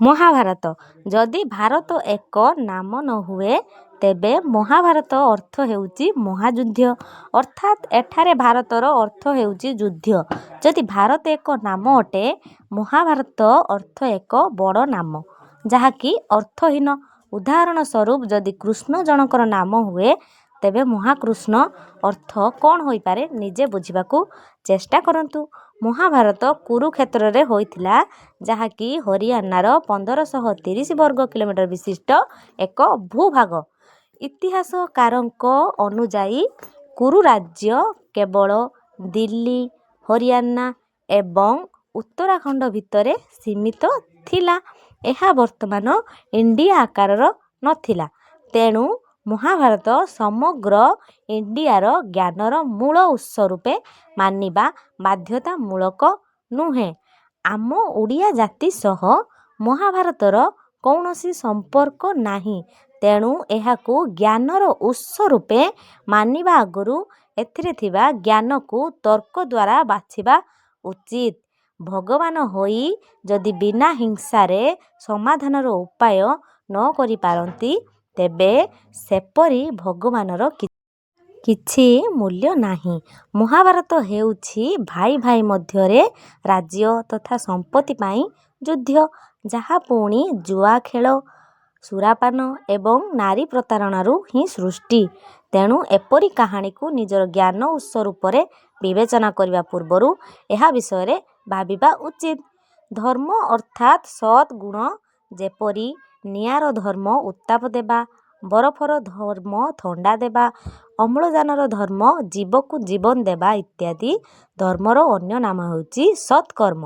ମହାଭାରତ ଯଦି ଭାରତ ଏକ ନାମ ନ ହୁଏ ତେବେ ମହାଭାରତ ଅର୍ଥ ହେଉଛି ମହାଯୁଦ୍ଧ ଅର୍ଥାତ୍ ଏଠାରେ ଭାରତର ଅର୍ଥ ହେଉଛି ଯୁଦ୍ଧ। ଯଦି ଭାରତ ଏକ ନାମ ଅଟେ ମହାଭାରତ ଅର୍ଥ ଏକ ବଡ଼ ନାମ ଯାହାକି ଅର୍ଥହୀନ। ଉଦାହରଣ ସ୍ୱରୂପ ଯଦି କୃଷ୍ଣ ଜଣଙ୍କର ନାମ ହୁଏ ତେବେ ମହାକୃଷ୍ଣ ଅର୍ଥ କ'ଣ ହୋଇପାରେ ନିଜେ ବୁଝିବାକୁ ଚେଷ୍ଟା କରନ୍ତୁ। ମହାଭାରତ କୁରୁକ୍ଷେତ୍ରରେ ହୋଇଥିଲା ଯାହାକି ହରିୟାଣାର 1530 ବର୍ଗ କିଲୋମିଟର ବିଶିଷ୍ଟ ଏକ ଭୂଭାଗ। ଇତିହାସକାରଙ୍କ ଅନୁଯାୟୀ କୁରୁ ରାଜ୍ୟ କେବଳ ଦିଲ୍ଲୀ ହରିୟାଣା ଏବଂ ଉତ୍ତରାଖଣ୍ଡ ଭିତରେ ସୀମିତ ଥିଲା। ଏହା ବର୍ତ୍ତମାନ ଇଣ୍ଡିଆ ଆକାରର ନଥିଲା। ତେଣୁ ମହାଭାରତ ସମଗ୍ର ଇଣ୍ଡିଆର ଜ୍ଞାନର ମୂଳ ଉତ୍ସ ରୂପେ ମାନିବା ବାଧ୍ୟତାମୂଳକ ନୁହେଁ। ଆମ ଓଡ଼ିଆ ଜାତି ସହ ମହାଭାରତର କୌଣସି ସମ୍ପର୍କ ନାହିଁ। ତେଣୁ ଏହାକୁ ଜ୍ଞାନର ଉତ୍ସ ରୂପେ ମାନିବା ଆଗରୁ ଏଥିରେ ଥିବା ଜ୍ଞାନକୁ ତର୍କ ଦ୍ୱାରା ବାଛିବା ଉଚିତ। ଭଗବାନ ହୋଇ ଯଦି ବିନା ହିଂସାରେ ସମାଧାନର ଉପାୟ ନ କରିପାରନ୍ତି ତେବେ ସେପରି ଭଗବାନର କିଛି ମୂଲ୍ୟ ନାହିଁ। ମହାଭାରତ ହେଉଛି ଭାଇ ଭାଇ ମଧ୍ୟରେ ରାଜ୍ୟ ତଥା ସମ୍ପତ୍ତି ପାଇଁ ଯୁଦ୍ଧ ଯାହା ପୁଣି ଜୁଆ ଖେଳ ସୁରାପାନ ଏବଂ ନାରୀ ପ୍ରତାରଣାରୁ ହିଁ ସୃଷ୍ଟି। ତେଣୁ ଏପରି କାହାଣୀକୁ ନିଜର ଜ୍ଞାନ ଉତ୍ସ ରୂପରେ ବିବେଚନା କରିବା ପୂର୍ବରୁ ଏହା ବିଷୟରେ ଭାବିବା ଉଚିତ। ଧର୍ମ ଅର୍ଥାତ୍ ସତ୍ ଗୁଣ ଯେପରି ନିଆଁର ଧର୍ମ ଉତ୍ତାପ ଦେବା ବରଫର ଧର୍ମ ଥଣ୍ଡା ଦେବା ଅମ୍ଳଜାନର ଧର୍ମ ଜୀବକୁ ଜୀବନ ଦେବା ଇତ୍ୟାଦି ଧର୍ମର ଅନ୍ୟ ନାମ ହେଉଛି ସତ୍କର୍ମ।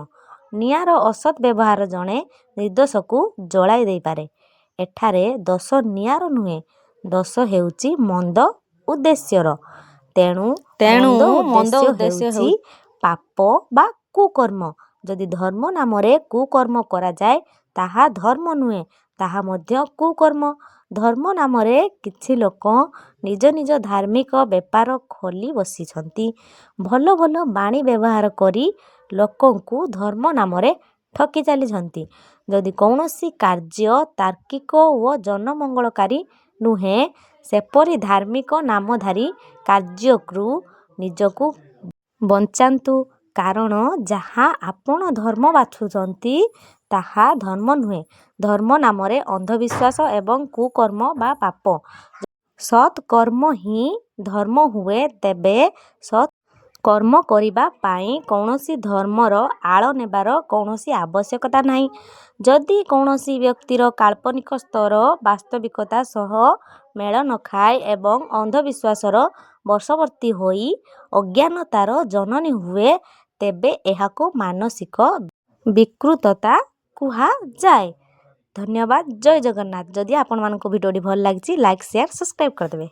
ନିଆଁର ଅସତ୍ ବ୍ୟବହାର ଜଣେ ନିର୍ଦ୍ଦୋଷକୁ ଜଳାଇ ଦେଇପାରେ। ଏଠାରେ ଦୋଷ ନିଆଁର ନୁହେଁ ଦୋଷ ହେଉଛି ମନ୍ଦ ଉଦ୍ଦେଶ୍ୟର। ତେଣୁ ମନ୍ଦ ଉଦ୍ଦେଶ୍ୟ ହେଉଛି ପାପ ବା କୁକର୍ମ। ଯଦି ଧର୍ମ ନାମରେ କୁକର୍ମ କରାଯାଏ ତାହା ଧର୍ମ ନୁହେଁ ତାହା ମଧ୍ୟ କୁକର୍ମ। ଧର୍ମ ନାମରେ କିଛି ଲୋକ ନିଜ ନିଜ ଧାର୍ମିକ ବେପାର ଖୋଲି ବସିଛନ୍ତି। ଭଲ ଭଲ ବାଣୀ ବ୍ୟବହାର କରି ଲୋକଙ୍କୁ ଧର୍ମ ନାମରେ ଠକି ଚାଲିଛନ୍ତି। ଯଦି କୌଣସି କାର୍ଯ୍ୟ ତାର୍କିକ ଓ ଜନମଙ୍ଗଳକାରୀ ନୁହେଁ ସେପରି ଧାର୍ମିକ ନାମଧାରୀ କାର୍ଯ୍ୟରୁ ନିଜକୁ ବଞ୍ଚାନ୍ତୁ। କାରଣ ଯାହା ଆପଣ ଧର୍ମ ବାଛୁଛନ୍ତି ତାହା ଧର୍ମ ନୁହେଁ। ଧର୍ମ ନାମରେ ଅନ୍ଧବିଶ୍ୱାସ ଏବଂ କୁକର୍ମ ବା ପାପ। ସତ୍ କର୍ମ ହିଁ ଧର୍ମ ହୁଏ ତେବେ ସତ୍ କର୍ମ କରିବା ପାଇଁ କୌଣସି ଧର୍ମର ଆଳ ନେବାର କୌଣସି ଆବଶ୍ୟକତା ନାହିଁ। ଯଦି କୌଣସି ବ୍ୟକ୍ତିର କାଳ୍ପନିକ ସ୍ତର ବାସ୍ତବିକତା ସହ ମେଳ ନ ଖାଏ ଏବଂ ଅନ୍ଧବିଶ୍ୱାସର ବଶବର୍ତ୍ତୀ ହୋଇ ଅଜ୍ଞାନତାର ଜନନୀ ହୁଏ ତେବେ ଏହାକୁ ମାନସିକ ବିକୃତତା କୁହାଯାଏ। ଧନ୍ୟବାଦ। ଜୟ ଜଗନ୍ନାଥ। ଯଦି ଆପଣମାନଙ୍କୁ ଭିଡ଼ିଓଟି ଭଲ ଲାଗିଛି ଲାଇକ୍ ସେୟାର ସବସ୍କ୍ରାଇବ୍ କରିଦେବେ।